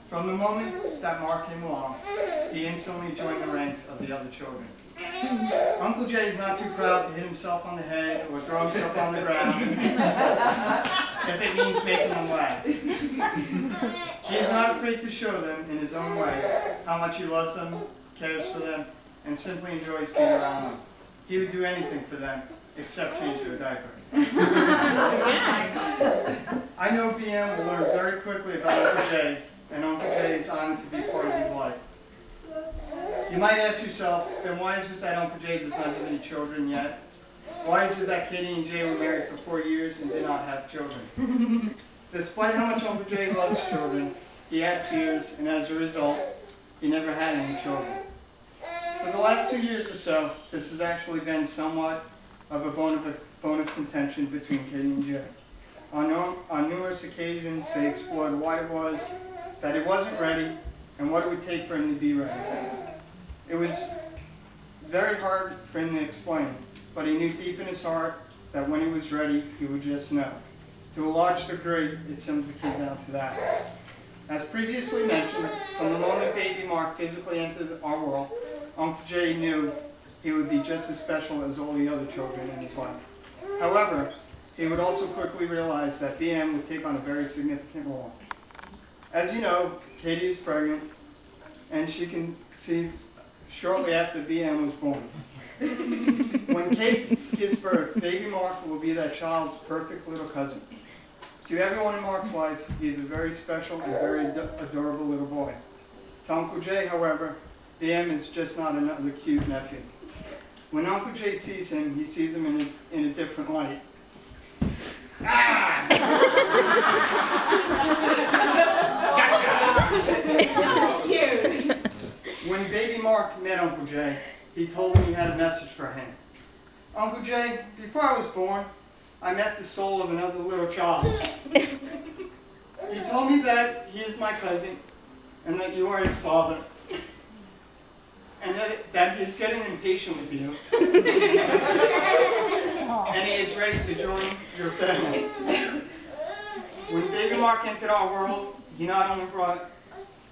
From the moment that Mark came along, he instantly joined the ranks of the other children. Uncle Jay is not too proud to hit himself on the head or throw himself on the ground if it means making them laugh. He is not afraid to show them in his own way how much he loves them, cares for them, and simply enjoys being around them. He would do anything for them except change their diaper. I know BM will learn very quickly about Uncle Jay, and Uncle Jay is honored to be part of his life. You might ask yourself, then why is it that Uncle Jay does not have any children yet? Why is it that Katie and Jay were married for 4 years and did not have children? Despite how much Uncle Jay loves children, he had fears, and as a result, he never had any children. For the last 2 years or so, this has actually been somewhat of a bone of contention between Katie and Jay. On numerous occasions, they explored why it was that he wasn't ready and what it would take for him to be ready. It was very hard for him to explain, but he knew deep in his heart that when he was ready, he would just know. To a large degree, it simply came down to that. As previously mentioned, from the moment baby Mark physically entered our world, Uncle Jay knew he would be just as special as all the other children in his life. However, he would also quickly realize that BM would take on a very significant role. As you know, Katie is pregnant, and she conceived shortly after BM was born. When Katie gives birth, baby Mark will be that child's perfect little cousin. To everyone in Mark's life, he is a very special and very adorable little boy. To Uncle Jay, however, BM is just not another cute nephew. When Uncle Jay sees him, he sees him in a different light. Ah! That's huge. When baby Mark met Uncle Jay, he told me he had a message for him. Uncle Jay, before I was born, I met the soul of another little child. He told me that he is my cousin, and that you are his father, and that he is getting impatient with you, and he is ready to join your family. When baby Mark entered our world, he not only brought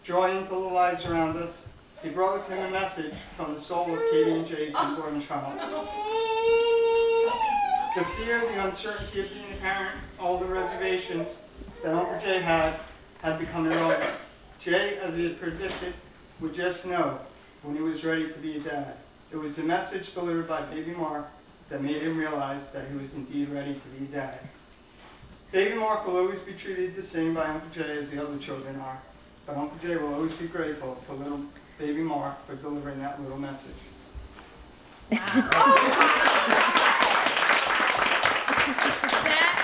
joy into the lives around us, he brought with him a message from the soul of Katie and Jay's unborn child. The fear, the uncertainty of being a parent, all the reservations that Uncle Jay had become irrelevant. Jay, as he had predicted, would just know when he was ready to be a dad. It was the message delivered by baby Mark that made him realize that he was indeed ready to be a dad. Baby Mark will always be treated the same by Uncle Jay as the other children are, but Uncle Jay will always be grateful to little baby Mark for delivering that little message. Dad,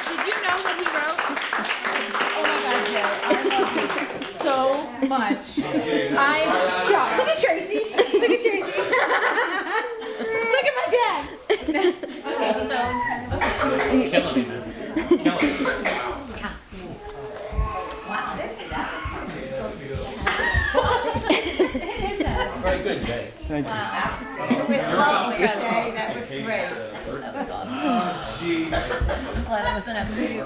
did you know what he wrote? Oh my gosh, yeah. I love you so much. I'm shocked. Look at Tracy. Look at Tracy. Look at my dad. Okay, so. Killing me, man. Killing me. Wow, this is supposed to be Very good, Jay. Thank you. It was lovely, Jay. That was great. That was awesome. I'm glad I wasn't after you.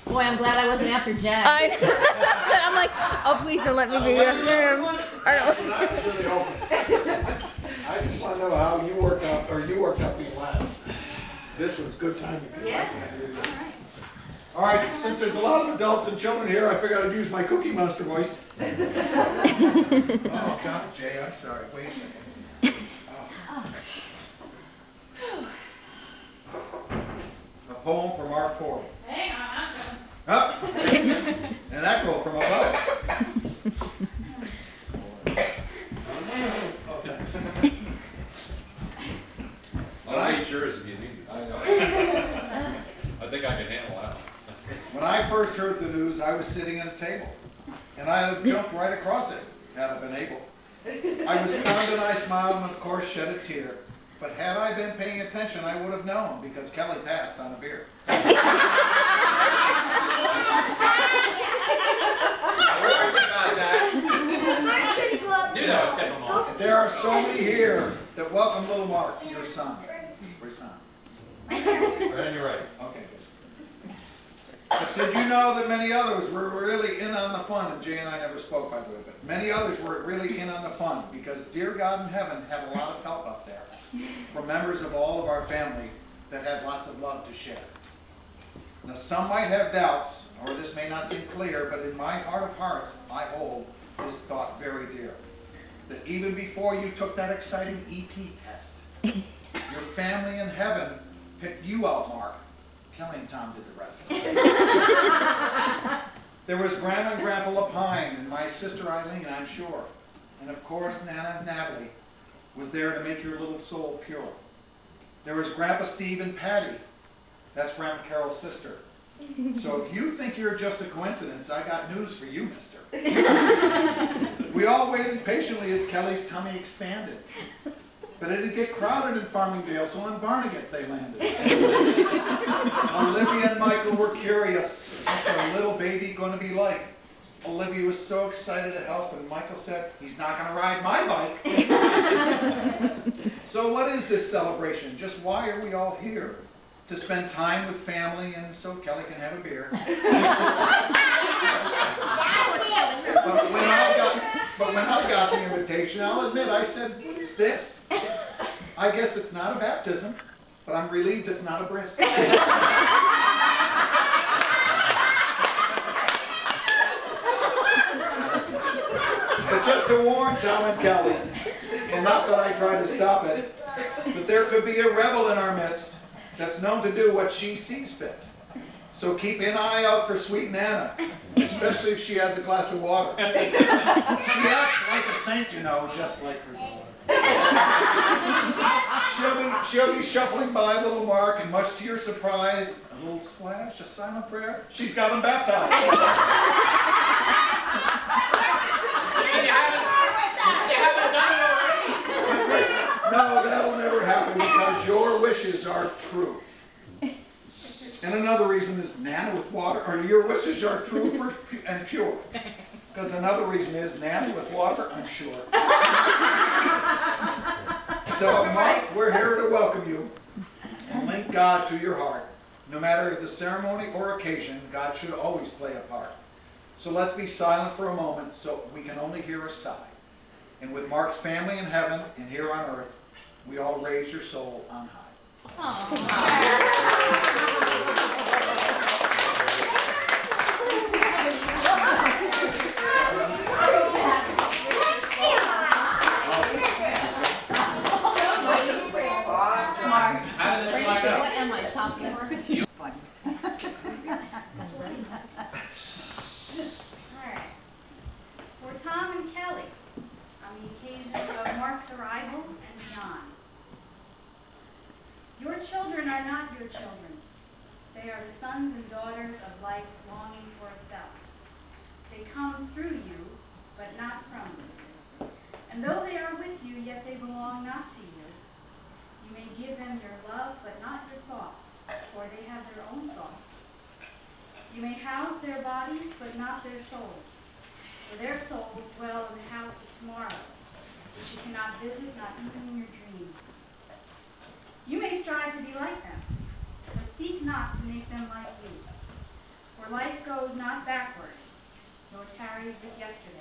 Boy, I'm glad I wasn't after Jack. I'm like, oh, please don't let me be after him. I don't. I was really hoping. I just want to know how you worked out being last. This was good timing. Yeah. All right, since there's a lot of adults and children here, I figured I'd use my Cookie Monster voice. Oh, God, Jay, I'm sorry. Wait a second. A poem from Mark Ford. Hang on. Up. An echo from above. I'll read yours if you need it. I know. I think I can handle that. When I first heard the news, I was sitting at a table, and I had jumped right across it, had I been able. I was stunned and I smiled and of course shed a tear. But had I been paying attention, I would have known, because Kelly passed on a beer. There are so many here that welcome little Mark, your son. Where's Tom? Right on your right. Okay, good. But did you know that many others were really in on the fun? And Jay and I never spoke, by the way, but many others were really in on the fun because dear God in heaven had a lot of help up there from members of all of our family that had lots of love to share. Now, some might have doubts, or this may not seem clear, but in my heart of hearts, I hold this thought very dear. That even before you took that exciting EP test, your family in heaven picked you out, Mark. Kelly and Tom did the rest. There was Grandma and Grandpa Lapine and my sister Eileen, I'm sure. And of course, Nana and Natalie was there to make your little soul pure. There was Grandpa Steve and Patty. That's Grandma Carol's sister. So if you think you're just a coincidence, I got news for you, mister. We all waited patiently as Kelly's tummy expanded. But it'd get crowded in Farmingdale, so in Barnegat they landed. Olivia and Michael were curious. What's our little baby going to be like? Olivia was so excited to help, and Michael said, he's not going to ride my bike. So what is this celebration? Just why are we all here? To spend time with family and so Kelly can have a beer. But when I got the invitation, I'll admit, I said, what is this? I guess it's not a baptism, but I'm relieved it's not a bris. But just to warn Tom and Kelly, and not that I try to stop it, but there could be a rebel in our midst that's known to do what she sees fit. So keep an eye out for sweet Nana, especially if she has a glass of water. She acts like a saint, you know, just like her daughter. She'll be shuffling by little Mark, and much to your surprise, a little splash, a silent prayer, she's got him baptized. No, that'll never happen because your wishes are true. And another reason is Nana with water, or your wishes are true and pure. Because another reason is Nana with water, I'm sure. So, Mark, we're here to welcome you and link God to your heart. No matter the ceremony or occasion, God should always play a part. So let's be silent for a moment so we can only hear a sigh. And with Mark's family in heaven and here on earth, we all raise your soul on high. Mark, How did this line up? what am I, chopping work? Alright. For Tom and Kelly, on the occasion of Mark's arrival and beyond. Your children are not your children. They are the sons and daughters of life's longing for itself. They come through you, but not from you. And though they are with you, yet they belong not to you. You may give them your love, but not your thoughts, for they have their own thoughts. You may house their bodies, but not their souls, for their souls dwell in the house of tomorrow, which you cannot visit, not even in your dreams. You may strive to be like them, but seek not to make them like you. For life goes not backward, nor tarries with yesterday.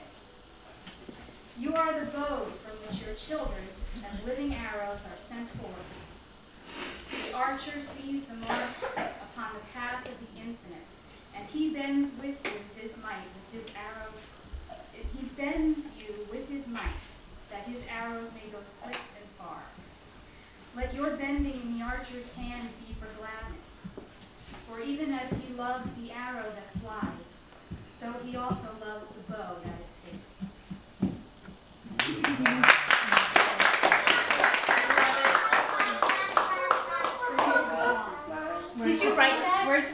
You are the bows from which your children, as living arrows, are sent forth. The archer sees the mark upon the path of the infinite, and he bends with you with his might, with his arrows. He bends you with his might, that his arrows may go swift and far. Let your bending in the archer's hand be for gladness. For even as he loves the arrow that flies, so he also loves the bow that is safe. Did you write that? Where's It's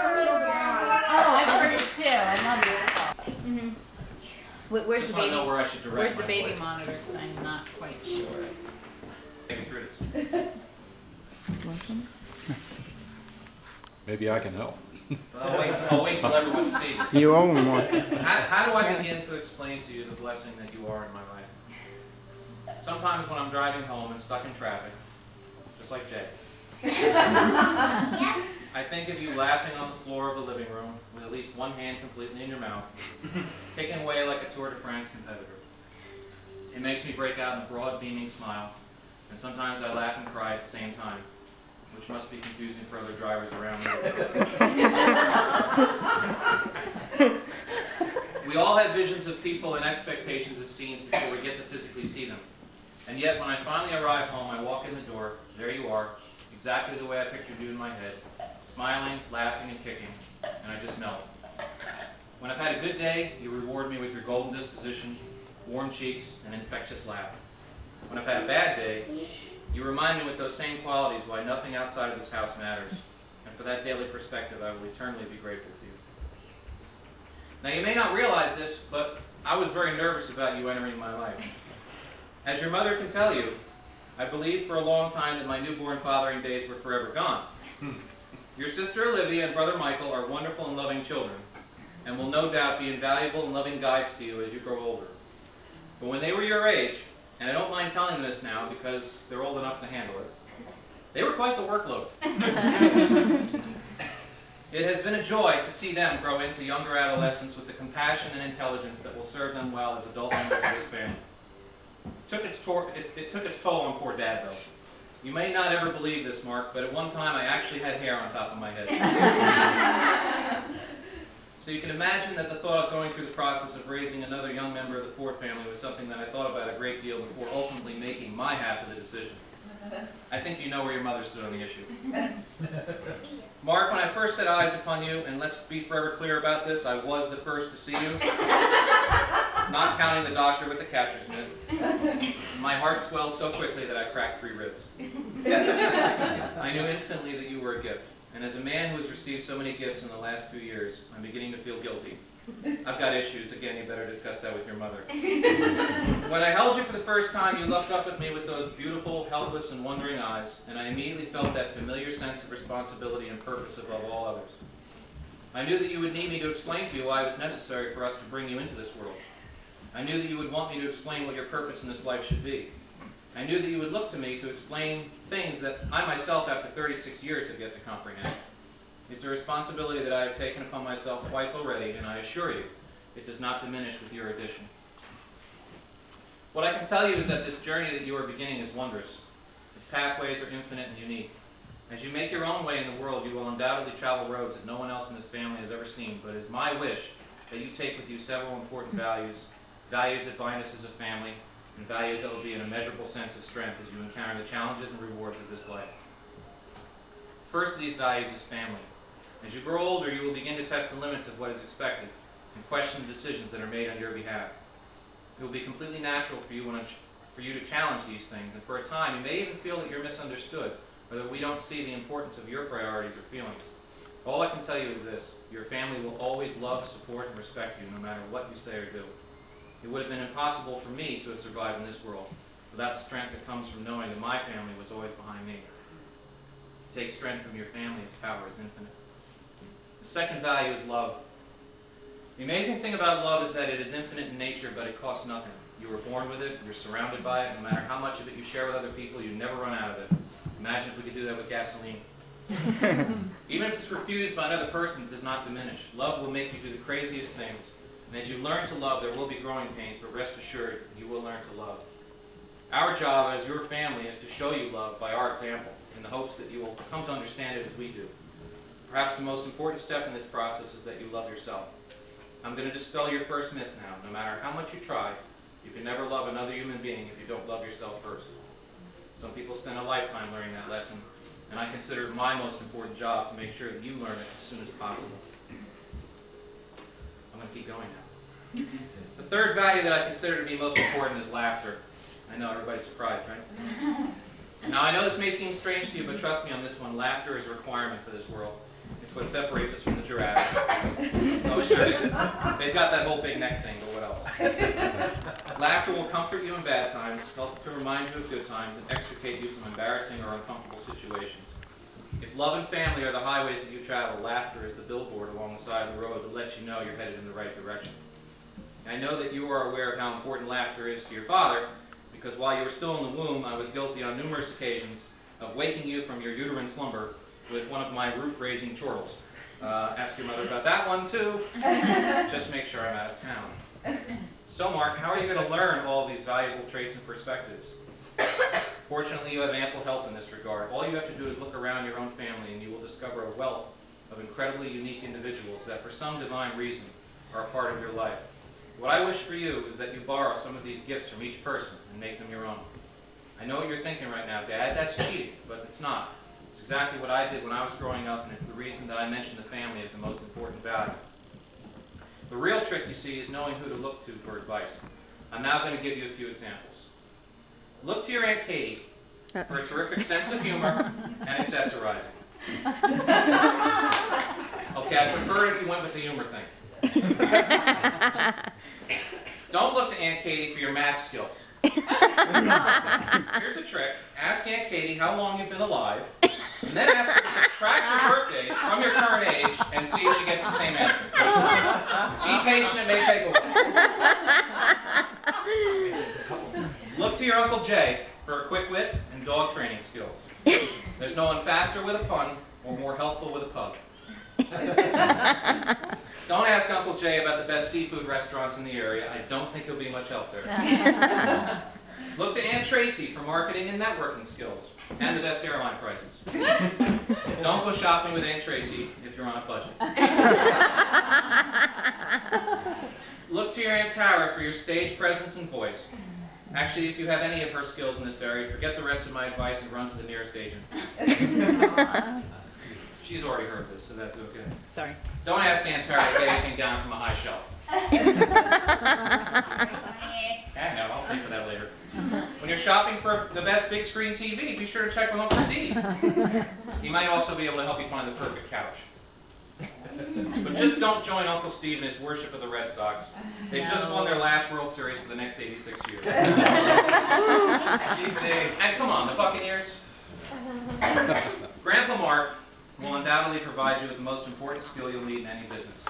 coming over on. Oh, I've heard it too. I love it. Where's Just the want to know baby? where I should direct Where's the my baby voice. monitor? Because I'm not quite sure. Take me through this. Maybe I can help. I'll wait till everyone sees. You own one. How do I begin to explain to you the blessing that you are in my life? Sometimes when I'm driving home and stuck in traffic, just like Jay, I think of you laughing on the floor of the living room with at least one hand completely in your mouth, kicking away like a Tour de France competitor. It makes me break out in a broad, beaming smile, and sometimes I laugh and cry at the same time, which must be confusing for other drivers around me. We all have visions of people and expectations of scenes before we get to physically see them. And yet, when I finally arrive home, I walk in the door, there you are, exactly the way I pictured you in my head, smiling, laughing, and kicking, and I just melt. When I've had a good day, you reward me with your golden disposition, warm cheeks, and infectious laugh. When I've had a bad day, you remind me with those same qualities why nothing outside of this house matters. And for that daily perspective, I will eternally be grateful to you. Now, you may not realize this, but I was very nervous about you entering my life. As your mother can tell you, I believed for a long time that my newborn fathering days were forever gone. Your sister Olivia and brother Michael are wonderful and loving children, and will no doubt be invaluable and loving guides to you as you grow older. But when they were your age, and I don't mind telling them this now because they're old enough to handle it, they were quite the workload. It has been a joy to see them grow into younger adolescents with the compassion and intelligence that will serve them well as adult members of this family. It took its toll on poor Dad, though. You may not ever believe this, Mark, but at one time I actually had hair on top of my head. So you can imagine that the thought of going through the process of raising another young member of the Ford family was something that I thought about a great deal before ultimately making my half of the decision. I think you know where your mother stood on the issue. Mark, when I first set eyes upon you, and let's be forever clear about this, I was the first to see you. Not counting the doctor with the catcher's mitt. My heart swelled so quickly that I cracked 3 ribs. I knew instantly that you were a gift. And as a man who has received so many gifts in the last few years, I'm beginning to feel guilty. I've got issues. Again, you better discuss that with your mother. When I held you for the first time, you looked up at me with those beautiful, helpless, and wondering eyes, and I immediately felt that familiar sense of responsibility and purpose above all others. I knew that you would need me to explain to you why it was necessary for us to bring you into this world. I knew that you would want me to explain what your purpose in this life should be. I knew that you would look to me to explain things that I myself, after 36 years, have yet to comprehend. It's a responsibility that I have taken upon myself twice already, and I assure you, it does not diminish with your addition. What I can tell you is that this journey that you are beginning is wondrous. Its pathways are infinite and unique. As you make your own way in the world, you will undoubtedly travel roads that no one else in this family has ever seen, but it is my wish that you take with you several important values, values that bind us as a family, and values that will be an immeasurable sense of strength as you encounter the challenges and rewards of this life. First of these values is family. As you grow older, you will begin to test the limits of what is expected and question the decisions that are made on your behalf. It will be completely natural for you to challenge these things, and for a time you may even feel that you're misunderstood or that we don't see the importance of your priorities or feelings. All I can tell you is this: your family will always love, support, and respect you no matter what you say or do. It would have been impossible for me to have survived in this world without the strength that comes from knowing that my family was always behind me. Take strength from your family, its power is infinite. The second value is love. The amazing thing about love is that it is infinite in nature, but it costs nothing. You were born with it, you're surrounded by it, no matter how much of it you share with other people, you never run out of it. Imagine if we could do that with gasoline. Even if it's refused by another person, it does not diminish. Love will make you do the craziest things. And as you learn to love, there will be growing pains, but rest assured, you will learn to love. Our job as your family is to show you love by our example, in the hopes that you will come to understand it as we do. Perhaps the most important step in this process is that you love yourself. I'm going to dispel your first myth now. No matter how much you try, you can never love another human being if you don't love yourself first. Some people spend a lifetime learning that lesson, and I consider it my most important job to make sure that you learn it as soon as possible. I'm going to keep going now. The third value that I consider to be most important is laughter. I know, everybody's surprised, right? Now, I know this may seem strange to you, but trust me on this one, laughter is a requirement for this world. It's what separates us from the giraffes. Oh, sure, they've got that whole big neck thing, but what else? Laughter will comfort you in bad times, help to remind you of good times, and extricate you from embarrassing or uncomfortable situations. If love and family are the highways that you travel, laughter is the billboard along the side of the road that lets you know you're headed in the right direction. I know that you are aware of how important laughter is to your father, because while you were still in the womb, I was guilty on numerous occasions of waking you from your uterine slumber with one of my roof-raising chortles. Ask your mother about that one too. Just make sure I'm out of town. So Mark, how are you going to learn all these valuable traits and perspectives? Fortunately, you have ample help in this regard. All you have to do is look around your own family and you will discover a wealth of incredibly unique individuals that for some divine reason are a part of your life. What I wish for you is that you borrow some of these gifts from each person and make them your own. I know what you're thinking right now, Dad, that's cheating, but it's not. It's exactly what I did when I was growing up, and it's the reason that I mentioned the family as the most important value. The real trick, you see, is knowing who to look to for advice. I'm now going to give you a few examples. Look to your Aunt Katie for a terrific sense of humor and accessorizing. Okay, I prefer it if you went with the humor thing. Don't look to Aunt Katie for your math skills. Here's a trick. Ask Aunt Katie how long you've been alive, and then ask her to subtract your birthdays from your current age and see if she gets the same answer. Be patient, it may take a while. Look to your Uncle Jay for a quick wit and dog training skills. There's no one faster with a pun or more helpful with a pug. Don't ask Uncle Jay about the best seafood restaurants in the area. I don't think he'll be much help there. Look to Aunt Tracy for marketing and networking skills and the best airline prices. Don't go shopping with Aunt Tracy if you're on a budget. Look to your Aunt Tara for your stage presence and voice. Actually, if you have any of her skills in this area, forget the rest of my advice and run to the nearest agent. She's already heard this, so that's okay. Sorry. Don't ask Aunt Tara to get anything down from a high shelf. I know, I'll pay for that later. When you're shopping for the best big screen TV, be sure to check with Uncle Steve. He might also be able to help you find the perfect couch. But just don't join Uncle Steve in his worship of the Red Sox. They just won their last World Series for the next 86 years. And come on, the Buccaneers. Grandpa Mark will undoubtedly provide you with the most important skill you'll need in any business.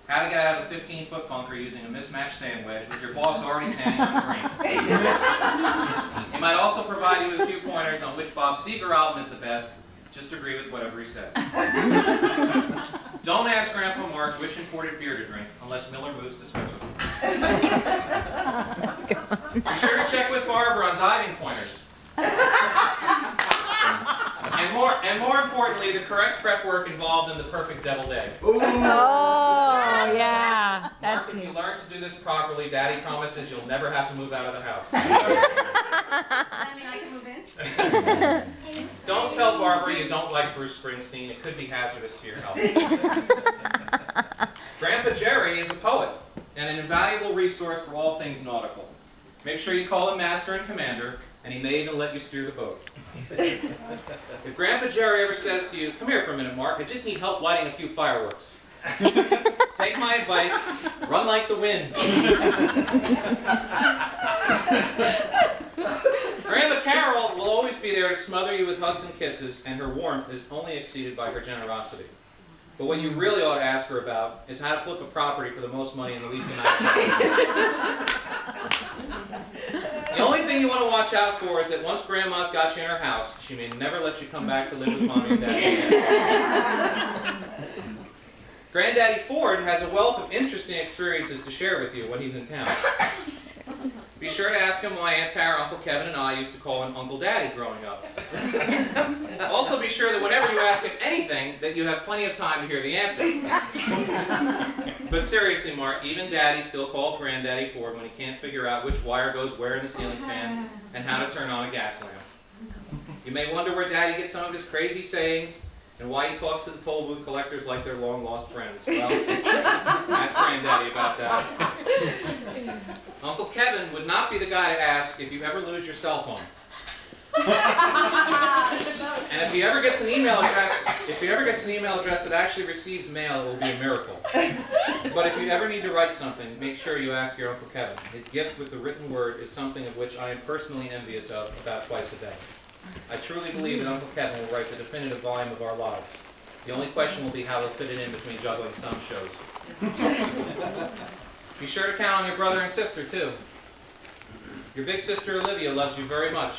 How to get out of a 15-foot bunker using a mismatched sand wedge with your boss already standing on the green. He might also provide you with a few pointers on which Bob Seger album is the best. Just agree with whatever he says. Don't ask Grandpa Mark which imported beer to drink unless Miller moves to Switzerland. Be sure to check with Barbara on diving pointers. And more importantly, the correct prep work involved in the perfect deviled egg. Oh, yeah. That's Mark, if you good. learn to do this properly, Daddy promises you'll never have to move out of the house. I mean, I can move in. Don't tell Barbara you don't like Bruce Springsteen. It could be hazardous to your health. Grandpa Jerry is a poet and an invaluable resource for all things nautical. Make sure you call him Master and Commander, and he may even let you steer the boat. If Grandpa Jerry ever says to you, "Come here for a minute, Mark, I just need help lighting a few fireworks," take my advice, run like the wind. Grandma Carol will always be there to smother you with hugs and kisses, and her warmth is only exceeded by her generosity. But what you really ought to ask her about is how to flip a property for the most money in the least amount of time. The only thing you want to watch out for is that once Grandma's got you in her house, she may never let you come back to live with Mommy and Daddy again. Granddaddy Ford has a wealth of interesting experiences to share with you when he's in town. Be sure to ask him why Aunt Tara, Uncle Kevin, and I used to call him Uncle Daddy growing up. Also be sure that whenever you ask him anything, that you have plenty of time to hear the answer. But seriously, Mark, even Daddy still calls Granddaddy Ford when he can't figure out which wire goes where in the ceiling fan and how to turn on a gas lamp. You may wonder where Daddy gets some of his crazy sayings and why he talks to the toll booth collectors like they're long-lost friends. Well, ask Granddaddy about that. Uncle Kevin would not be the guy to ask if you ever lose your cell phone. And if he ever gets an email address that actually receives mail, it will be a miracle. But if you ever need to write something, make sure you ask your Uncle Kevin. His gift with the written word is something of which I am personally envious of about twice a day. I truly believe that Uncle Kevin will write the definitive volume of our lives. The only question will be how they'll fit it in between juggling some shows. Be sure to count on your brother and sister, too. Your big sister Olivia loves you very much,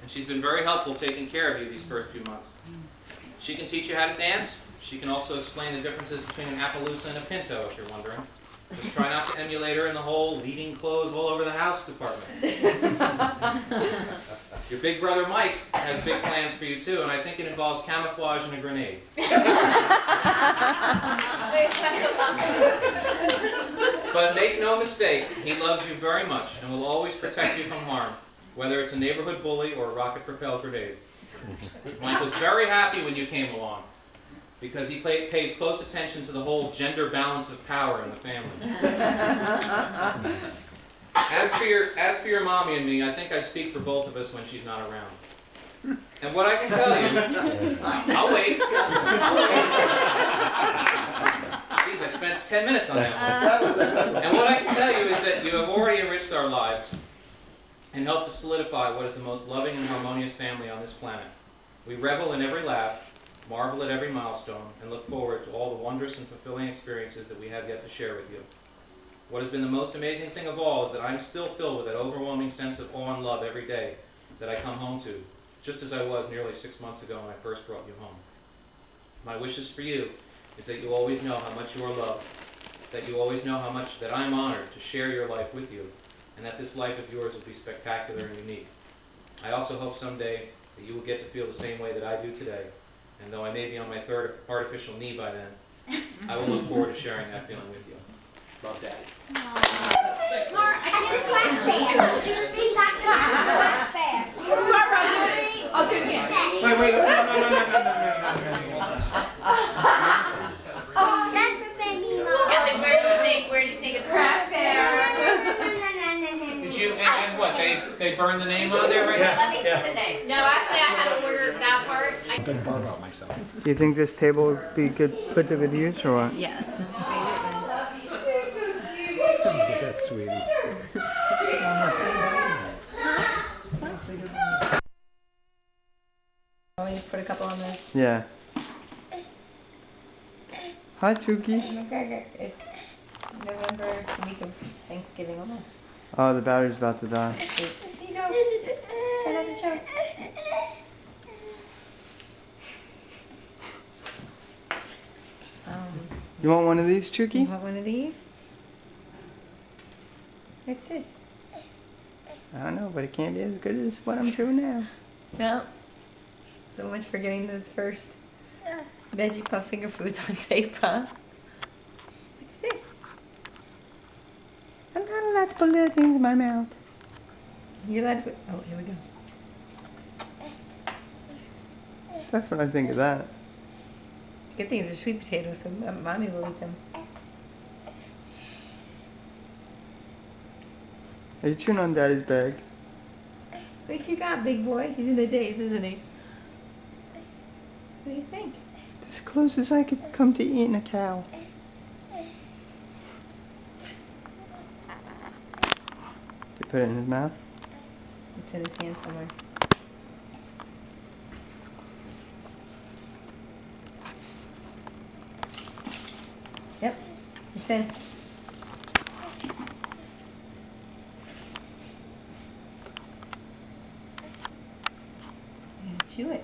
and she's been very helpful taking care of you these first few months. She can teach you how to dance. She can also explain the differences between an Appaloosa and a Pinto, if you're wondering. Just try not to emulate her in the whole leading clothes all over the house department. Your big brother Mike has big plans for you too, and I think it involves camouflage and a grenade. But make no mistake, he loves you very much and will always protect you from harm, whether it's a neighborhood bully or a rocket-propelled grenade. Mike was very happy when you came along, because he pays close attention to the whole gender balance of power in the family. As for your mommy and me, I think I speak for both of us when she's not around. And what I can tell you, I'll wait. Jeez, I spent 10 minutes on that one. And what I can tell you is that you have already enriched our lives and helped to solidify what is the most loving and harmonious family on this planet. We revel in every laugh, marvel at every milestone, and look forward to all the wondrous and fulfilling experiences that we have yet to share with you. What has been the most amazing thing of all is that I'm still filled with that overwhelming sense of awe and love every day that I come home to, just as I was nearly 6 months ago when I first brought you home. My wishes for you is that you always know how much you are loved, that you always know how much that I'm honored to share your life with you, and that this life of yours will be spectacular and unique. I also hope someday that you will get to feel the same way that I do today, and though I may be on my 3rd artificial knee by then, I will look forward to sharing that feeling with you. Love, Daddy. Mark, I can't slap fast. He's not gonna slap fast. I'll do it again. Wait, no. Oh, that's the baby, Mom. Kelly, where do you think it's Crap there. Did you, and what, they burned the name on there right now? Let me see the name. No, actually, I had to order that part. I'm gonna bark out myself. Do you think this table would be put to good use or what? Yes. Look at that sweetie. Oh, you put a couple on there. Yeah. Hi, Chuki. McGregor, it's November, the week of Thanksgiving almost. Oh, the battery's about to die. Here you go. Try not to choke. You want one of these, You Chuki? want one of these? What's this? I don't know, but it can't be as good as what I'm doing now. No. So much for getting those first veggie puff finger foods on tape, huh? What's this? I'm not allowed to put little things in my mouth. You're allowed to put, oh, here we go. That's what I think of that. Good things are sweet potatoes, so mommy will eat them. Are you chewing on Daddy's bag? What you got, big boy? He's in a daze, isn't he? What do you think? As close as I could come to eating a cow. You put it in his mouth? It's in his hand somewhere. Yep, it's in. You gotta chew it.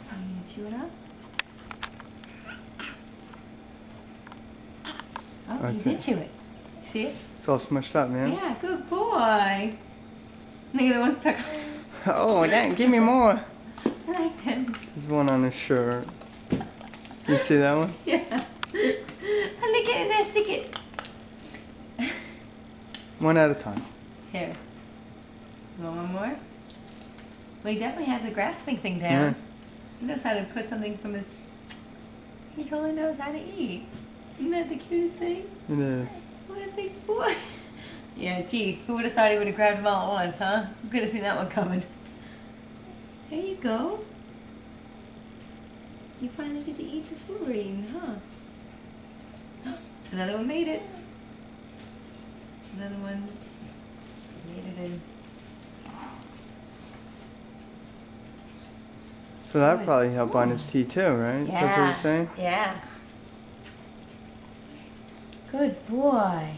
Are you gonna chew it up? Oh, That's you did it. chew it. See it? It's all smushed up, man. Yeah, good boy. Look at the one stuck on. Oh, Dad, give me more. I like them. There's one on his shirt. You see that one? Yeah. And look at it, now stick it. One at a time. Here. You want one more? Well, he definitely has a grasping thing down. He knows how to put something from his... He totally knows how to eat. Isn't that the cutest thing? It is. What a big boy. Yeah, gee, who would have thought he would have grabbed them all at once, huh? Who could have seen that one coming? There you go. You finally get to eat your food we're eating, huh? Another one made it. Another one made it in. So that'd Good. probably help on his tea too, right? That's what you're saying? Yeah. Good boy.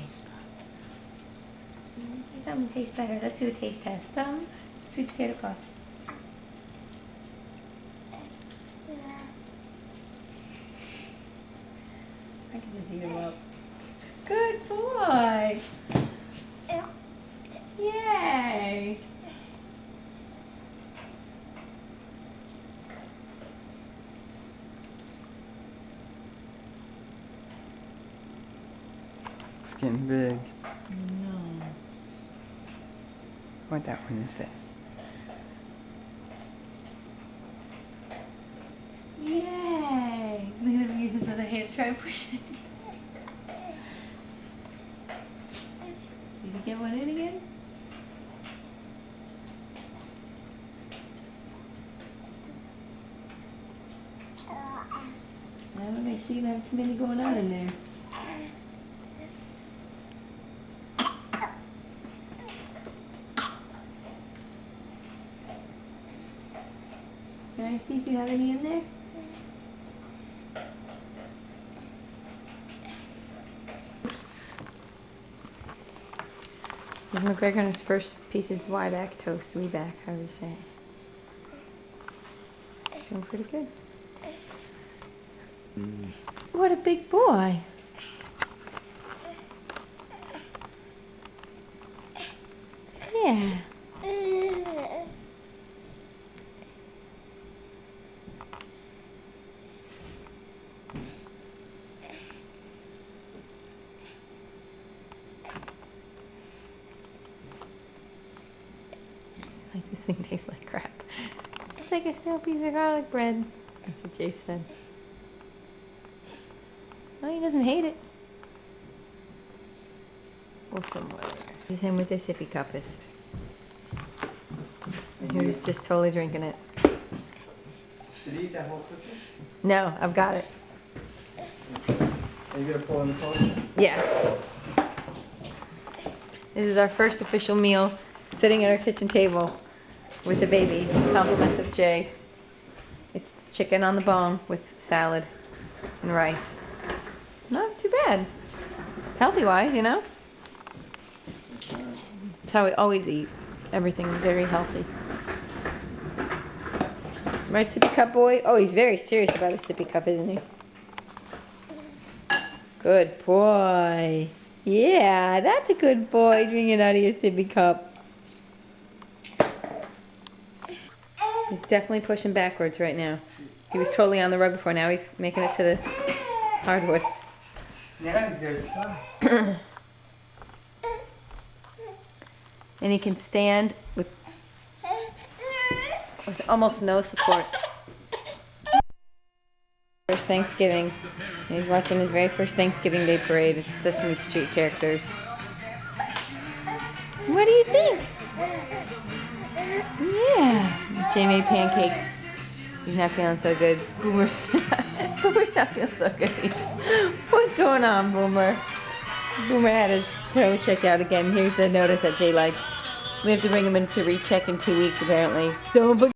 thumb tastes better. Let's do a taste test. Thumb, sweet potato puff. I can just eat them up. Good boy. Yay. It's getting big. No. What that one is it? Yay. Look at him use his other hand. Try to push it. Did you get one in again? I want to make sure you don't have too many going on in there. Can I see if you have any in there? There's McGregor on his first pieces back toast, back, however you say it. He's doing pretty good. What a big boy. Yeah. Like this thing tastes like crap. It's like a stale piece of garlic bread. That's what Jay said. Oh, he doesn't hate it. Or from where? This is him with his sippy cuppist. And he was just totally drinking it. Did he eat that whole cookie? No, I've got it. Are you gonna pull in the clothes? Yeah. This is our first official meal, sitting at our kitchen table with the baby. Compliments of Jay. It's chicken on the bone with salad and rice. Not too bad. Healthy-wise, you know? That's how we always eat. Everything very healthy. Right, sippy cup boy? Oh, he's very serious about his sippy cup, isn't he? Good boy. Yeah, that's a good boy, drinking out of your sippy cup. He's definitely pushing backwards right now. He was totally on the rug before, now he's making it to the hardwoods. Yeah, he's good. And he can stand with almost no support. First Thanksgiving. And he's watching his very first Thanksgiving Day parade. It's Sesame Street characters. What do you think? Yeah. Jay made pancakes. He's not feeling so good. Boomer's not feeling so good. What's going on, Boomer? Boomer had his toe checked out again. Here's the notice that Jay likes. We have to bring him in to recheck in 2 weeks, apparently. Don't forget.